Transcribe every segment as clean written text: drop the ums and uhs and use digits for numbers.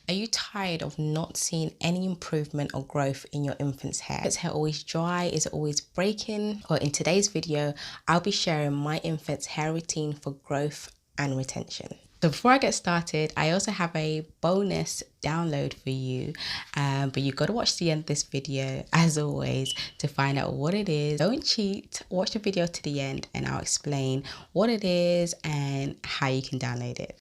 Are you tired of not seeing any improvement or growth in your infant's hair? Is hair always dry? Is it always breaking? Well, in today's video, I'll be sharing my infant's hair routine for growth and retention. So before I get started, I also have a bonus download for you, but you've got to watch the end of this video as always to find out what it is. Don't cheat, watch the video to the end and I'll explain what it is and how you can download it.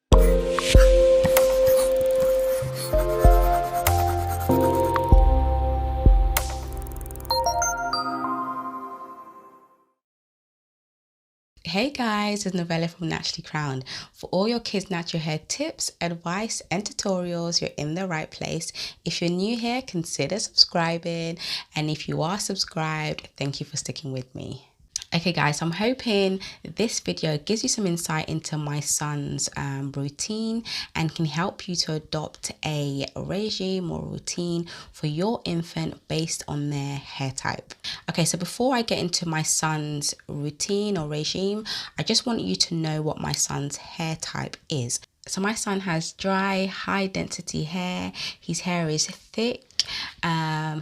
Hey guys, it's Novella from Naturally Crowned. For all your kids' natural hair tips, advice and tutorials, you're in the right place. If you're new here, consider subscribing, and if you are subscribed, thank you for sticking with me. Okay guys, so I'm hoping this video gives you some insight into my son's routine and can help you to adopt a regime or routine for your infant based on their hair type. Okay, so before I get into my son's routine or regime, I just want you to know what my son's hair type is. So my son has dry, high density hair. His hair is thick.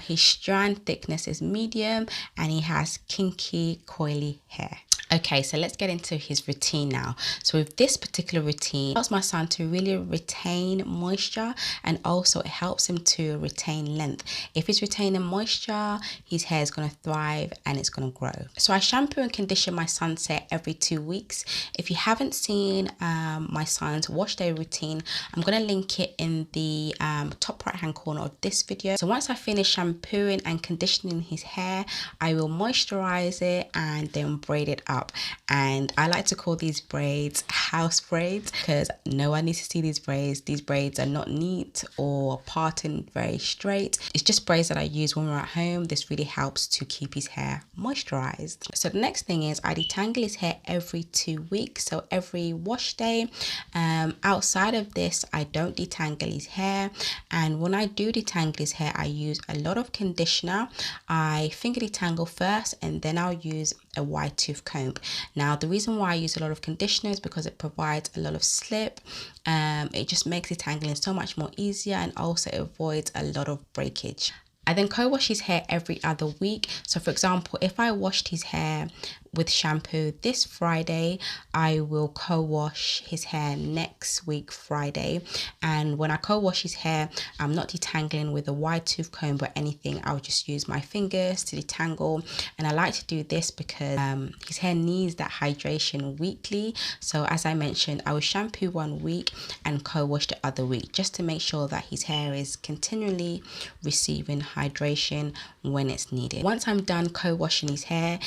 His strand thickness is medium and he has kinky, coily hair. Okay, so let's get into his routine now. So with this particular routine, it helps my son to really retain moisture and also it helps him to retain length. If he's retaining moisture, his hair is going to thrive and it's going to grow. So I shampoo and condition my son's hair every 2 weeks. If you haven't seen my son's wash day routine, I'm going to link it in the top right hand corner of this video. So once I finish shampooing and conditioning his hair, I will moisturize it and then braid it up. And I like to call these braids house braids because no one needs to see these braids. These braids are not neat or parting very straight. It's just braids that I use when we're at home. This really helps to keep his hair moisturized. So the next thing is I detangle his hair every 2 weeks, so every wash day. Outside of this, I don't detangle his hair, and when I do detangle his hair, I use a lot of conditioner. I finger detangle first and then I'll use a wide tooth comb. Now the reason why I use a lot of conditioner is because it provides a lot of slip. It just makes detangling so much more easier and also avoids a lot of breakage. I then co-wash his hair every other week. So for example, if I washed his hair with shampoo this Friday, I will co-wash his hair next week Friday. And when I co-wash his hair, I'm not detangling with a wide tooth comb or anything. I'll just use my fingers to detangle. And I like to do this because his hair needs that hydration weekly. So as I mentioned, I will shampoo 1 week and co-wash the other week just to make sure that his hair is continually receiving hydration when it's needed. Once I'm done co-washing his hair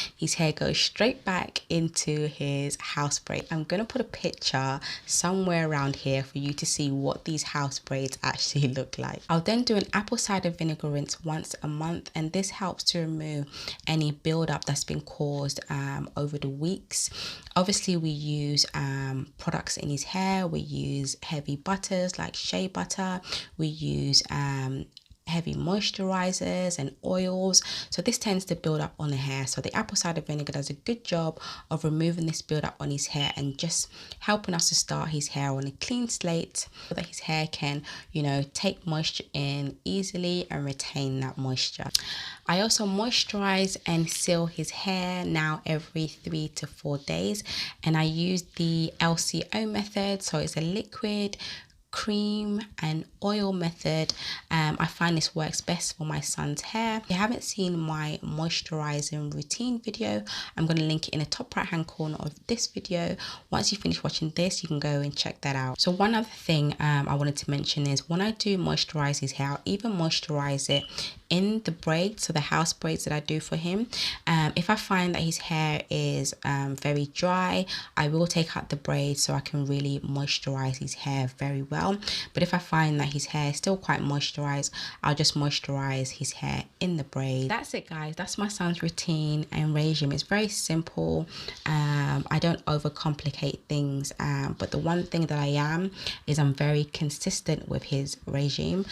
goes straight back into his house braid. I'm gonna put a picture somewhere around here for you to see what these house braids actually look like. I'll then do an apple cider vinegar rinse once a month, and this helps to remove any buildup that's been caused over the weeks. Obviously we use products in his hair. We use heavy butters like shea butter. We use heavy moisturizers and oils, so this tends to build up on the hair. So the apple cider vinegar does a good job of removing this buildup on his hair and just helping us to start his hair on a clean slate so that his hair can, you know, take moisture in easily and retain that moisture. I also moisturize and seal his hair now every 3 to 4 days, and I use the LCO method. So it's a liquid, cream and oil method. I find this works best for my son's hair. If you haven't seen my moisturizing routine video, I'm going to link it in the top right hand corner of this video. Once you finish watching this, you can go and check that out. So one other thing I wanted to mention is when I do moisturize his hair, I'll even moisturize it in the braids, so the house braids that I do for him. If I find that his hair is very dry, I will take out the braids so I can really moisturize his hair very well. But if I find that his hair is still quite moisturized, I'll just moisturize his hair in the braid. That's it guys, that's my son's routine and regime. It's very simple. I don't overcomplicate things, but the one thing that I am is I'm very consistent with his regime.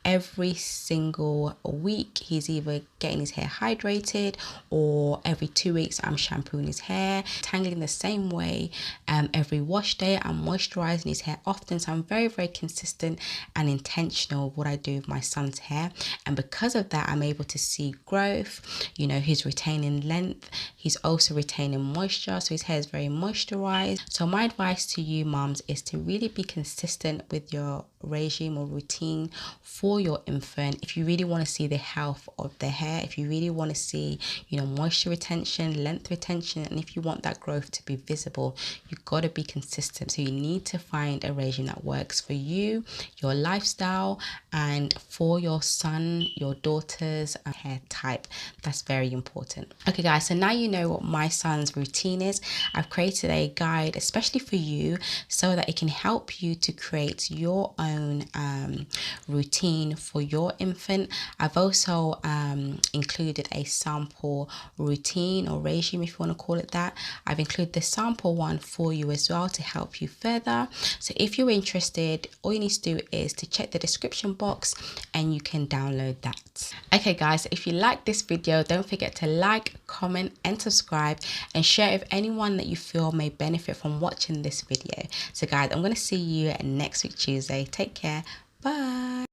every single week he's either getting his hair hydrated, or every 2 weeks I'm shampooing his hair, tangling the same way. Every wash day I'm moisturizing his hair often. So I'm very, very consistent and intentional with what I do with my son's hair, and because of that I'm able to see growth. You know, he's retaining length, he's also retaining moisture, so his hair is very moisturized. So my advice to you moms is to really be consistent with your regime or routine for your infant. If you really want to see the health of their hair, if you really want to see, you know, moisture retention, length retention, and if you want that growth to be visible, you've got to be consistent. So you need to find a regime that works for you, your lifestyle, and for your son, your daughter's hair type. That's very important. Okay guys, so now you know what my son's routine is. I've created a guide especially for you so that it can help you to create your own routine for your infant. I've also included a sample routine or regime, if you want to call it that. I've included the sample one for you as well to help you further. So if you're interested, all you need to do is to check the description box and you can download that. Okay guys, if you like this video, don't forget to like, comment and subscribe, and share with anyone that you feel may benefit from watching this video. So guys, I'm going to see you next week Tuesday. Take care. Bye.